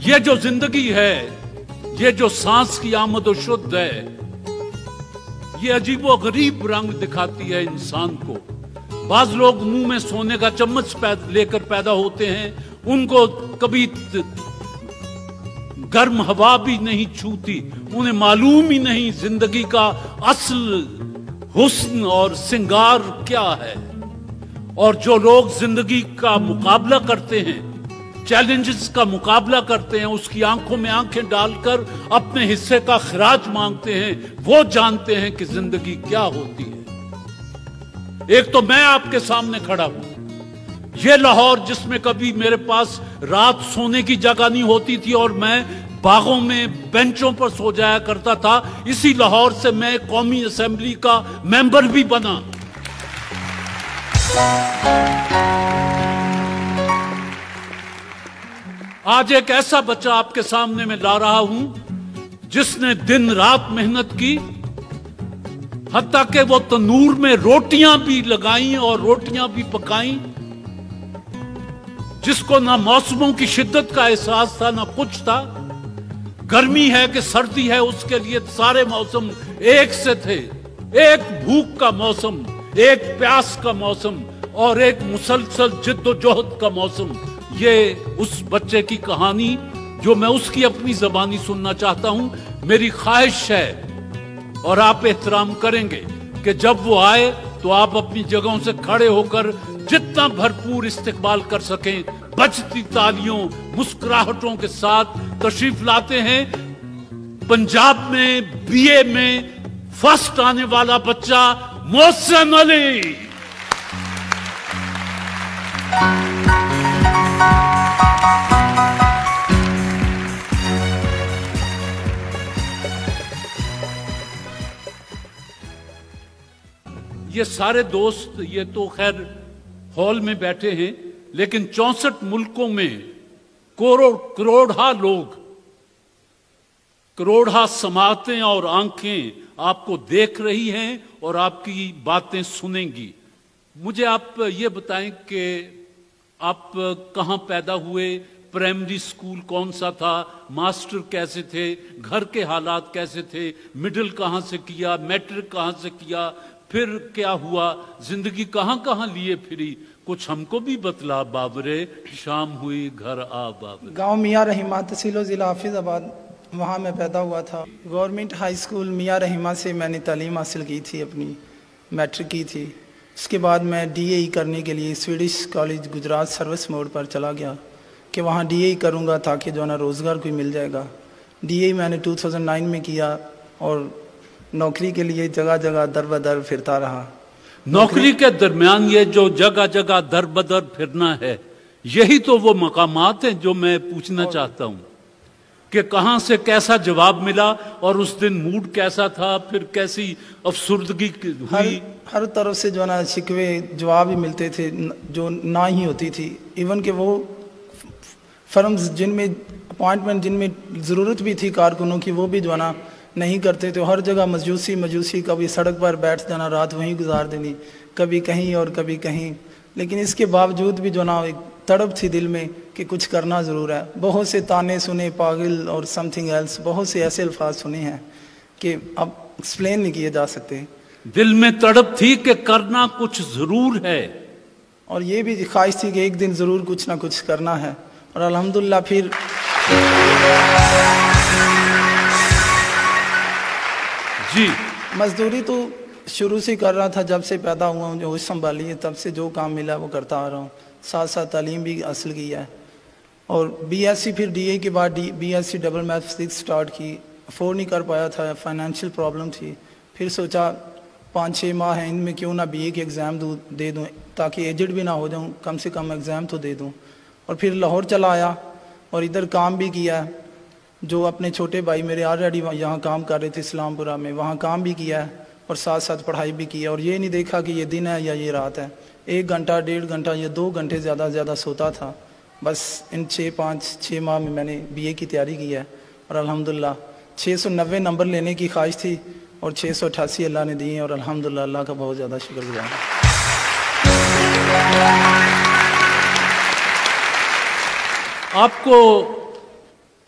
یہ جو زندگی ہے، یہ جو سانس کی آمد و شد ہے، یہ عجیب و غریب رنگ دکھاتی ہے انسان کو۔ بعض لوگ منہ میں سونے کا چمچ لے کر پیدا ہوتے ہیں، ان کو کبھی گرم ہوا بھی نہیں چھوتی، انہیں معلوم ہی نہیں زندگی کا اصل حسن اور سنگار کیا ہے۔ اور جو لوگ زندگی کا مقابلہ کرتے ہیں، چیلنجز کا مقابلہ کرتے ہیں، اس کی آنکھوں میں آنکھیں ڈال کر اپنے حصے کا خراج مانگتے ہیں، وہ جانتے ہیں کہ زندگی کیا ہوتی ہے۔ ایک تو میں آپ کے سامنے کھڑا ہوں، یہ لاہور جس میں کبھی میرے پاس رات سونے کی جگہ نہیں ہوتی تھی اور میں باغوں میں بینچوں پر سو جایا کرتا تھا، اسی لاہور سے میں قومی اسمبلی کا ممبر بھی بنا۔ آج ایک ایسا بچہ آپ کے سامنے میں لا رہا ہوں جس نے دن رات محنت کی، حتیٰ کہ وہ تنور میں روٹیاں بھی لگائیں اور روٹیاں بھی پکائیں، جس کو نہ موسموں کی شدت کا احساس تھا نہ کچھ تھا۔ گرمی ہے کہ سردی ہے، اس کے لیے سارے موسم ایک سے تھے، ایک بھوک کا موسم، ایک پیاس کا موسم اور ایک مسلسل جد و جہد کا موسم۔ یہ اس بچے کی کہانی جو میں اس کی اپنی زبانی سننا چاہتا ہوں۔ میری خواہش ہے اور آپ احترام کریں گے کہ جب وہ آئے تو آپ اپنی جگہوں سے کھڑے ہو کر جتنا بھرپور استقبال کر سکیں، بجتی تالیوں، مسکراہٹوں کے ساتھ تشریف لاتے ہیں پنجاب میں بی اے میں فرسٹ آنے والا بچہ محسن علی۔ یہ سارے دوست، یہ تو خیر ہال میں بیٹھے ہیں، لیکن 64 ملکوں میں کروڑہا لوگ، کروڑہا سماعتیں اور آنکھیں آپ کو دیکھ رہی ہیں اور آپ کی باتیں سنیں گی۔ مجھے آپ یہ بتائیں کہ آپ کہاں پیدا ہوئے، پرائمری سکول کون سا تھا، ماسٹر کیسے تھے، گھر کے حالات کیسے تھے، مڈل کہاں سے کیا، میٹرک کہاں سے کیا، پھر کیا ہوا، زندگی کہاں کہاں لیے پھری، کچھ ہم کو بھی بتلا بابرے، شام ہوئی گھر آ بابرے۔ گاؤں میاں رحیمہ، تحصیل و ضلع حافظ آباد، وہاں میں پیدا ہوا تھا۔ گورنمنٹ ہائی سکول میاں رحیمہ سے میں نے تعلیم حاصل کی تھی، اپنی میٹرک کی تھی۔ اس کے بعد میں ڈی اے ای کرنے کے لیے سویڈش کالج گجرات سروس موڑ پر چلا گیا کہ وہاں ڈی اے ای کروں گا تاکہ جو ہے نا روزگار کوئی مل جائے گا۔ ڈی اے ای میں نے 2009 میں کیا اور نوکری کے لیے جگہ جگہ در بدر پھرتا رہا۔ نوکری کے درمیان یہ جو جگہ جگہ در بدر پھرنا ہے، یہی تو وہ مقامات ہیں جو میں پوچھنا چاہتا ہوں کہ کہاں سے کیسا جواب ملا اور اس دن موڈ کیسا تھا، پھر کیسی افسردگی ہوئی۔ ہر طرف سے جو ہے نا شکوے جواب ہی ملتے تھے، جو نہ ہی ہوتی تھی۔ ایون کہ وہ فرمز جن میں اپوائنٹمنٹ، جن میں ضرورت بھی تھی کارکنوں کی، وہ بھی جو ہے نا نہیں کرتے تھے۔ ہر جگہ مجوسی، کبھی سڑک پر بیٹھ جانا، رات وہیں گزار دینی، کبھی کہیں اور کبھی کہیں۔ لیکن اس کے باوجود بھی جو نا ایک تڑپ تھی دل میں کہ کچھ کرنا ضرور ہے۔ بہت سے تانے سنے، پاگل اور سم تھنگ ایلس، بہت سے ایسے الفاظ سنے ہیں کہ اب ایکسپلین نہیں کیے جا سکتے۔ دل میں تڑپ تھی کہ کرنا کچھ ضرور ہے، اور یہ بھی خواہش تھی کہ ایک دن ضرور کچھ نہ کچھ کرنا ہے۔ اور الحمدللہ پھر جی مزدوری تو شروع سے کر رہا تھا، جب سے پیدا ہوا ہوں، جو ہوش سنبھالی ہے تب سے جو کام ملا وہ کرتا آ رہا ہوں۔ ساتھ ساتھ تعلیم بھی حاصل کی ہے، اور بی ایس سی، پھر ڈی اے کے بعد B S C double mathematics start کی۔ افورڈ نہیں کر پایا تھا، فائنینشیل پرابلم تھی۔ پھر سوچا 5-6 ماہ ہیں، ان میں کیوں نہ بی اے کے ایگزام دے دوں تاکہ ایجڈ بھی نہ ہو جاؤں، کم سے کم ایگزام تو دے دوں۔ اور پھر لاہور چلا آیا اور ادھر کام بھی کیا ہے، جو اپنے چھوٹے بھائی میرے آلریڈی یہاں کام کر رہے تھے اسلام پورہ میں، وہاں کام بھی کیا ہے اور ساتھ ساتھ پڑھائی بھی کی ہے۔ اور یہ نہیں دیکھا کہ یہ دن ہے یا یہ رات ہے۔ 1 گھنٹہ 1.5 گھنٹہ یا 2 گھنٹے زیادہ سوتا تھا۔ بس ان 6 ماہ میں نے بی اے کی تیاری کی ہے، اور الحمدللہ 690 نمبر لینے کی خواہش تھی اور 688 اللہ نے دی ہیں، اور الحمدللہ اللہ کا بہت زیادہ شکر گزار ہوں۔ آپ کو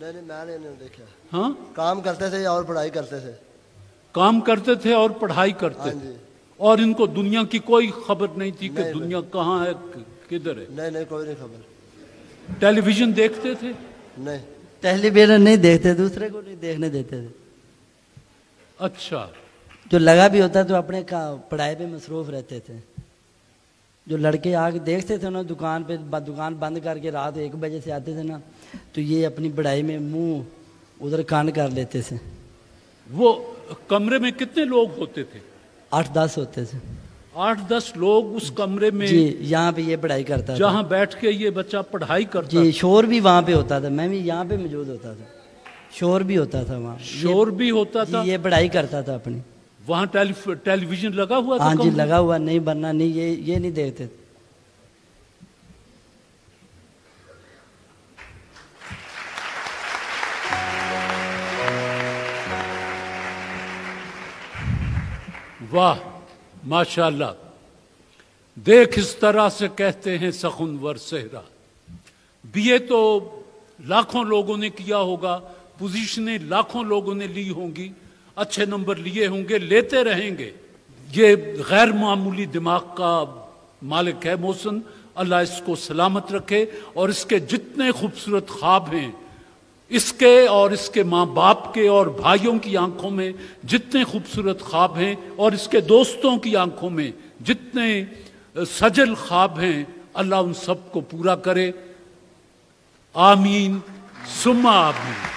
نہیں نہیں میں نے نہیں دیکھا. ہاں کام کرتے تھے اور پڑھائی کرتے تھے. کام کرتے تھے اور پڑھائی کرتے ہاں تھے, جی. اور ان کو دنیا کی کوئی خبر نہیں تھی کہ نہیں دنیا کہاں ہے کدھر ہے. نہیں نہیں کوئی نہیں خبر. ٹیلی ویژن دیکھتے تھے؟ نہیں. ٹیلی ویژن نہیں دیکھتے, دوسرے کو نہیں دیکھنے دیتے تھے. اچھا. جو لگا بھی ہوتا تو اپنے پڑھائی پہ مصروف رہتے تھے. جو لڑکے آ کے دیکھتے تھے نا دکان پہ, دکان بند کر کے رات 1 بجے سے آتے تھے نا, تو یہ اپنی پڑھائی میں منہ ادھر کان کر لیتے تھے. وہ کمرے میں کتنے لوگ ہوتے تھے؟ 8-10 ہوتے تھے. 8-10 لوگ اس کمرے میں؟ جی, یہاں پہ یہ پڑھائی کرتا تھا. جہاں بیٹھ کے یہ بچہ پڑھائی کرتا جی, شور بھی وہاں پہ ہوتا تھا, میں بھی یہاں پہ موجود ہوتا تھا, شور بھی ہوتا تھا وہاں. شور بھی ہوتا تھا. جی, یہ پڑھائی کرتا تھا اپنی. وہاں ٹیلی ویژن لگا ہوا تھا؟ ہاں جی, لگا ہوا. نہیں بننا نہیں, یہ نہیں دیکھتے تھے. واہ ماشاءاللہ. دیکھ اس طرح سے کہتے ہیں سخنور صحرا. BA تو لاکھوں لوگوں نے کیا ہوگا, پوزیشنیں لاکھوں لوگوں نے لی ہوں گی, اچھے نمبر لیے ہوں گے, لیتے رہیں گے. یہ غیر معمولی دماغ کا مالک ہے محسن, اللہ اس کو سلامت رکھے, اور اس کے جتنے خوبصورت خواب ہیں, اس کے اور اس کے ماں باپ کے اور بھائیوں کی آنکھوں میں جتنے خوبصورت خواب ہیں, اور اس کے دوستوں کی آنکھوں میں جتنے سجل خواب ہیں, اللہ ان سب کو پورا کرے. آمین ثم آمین.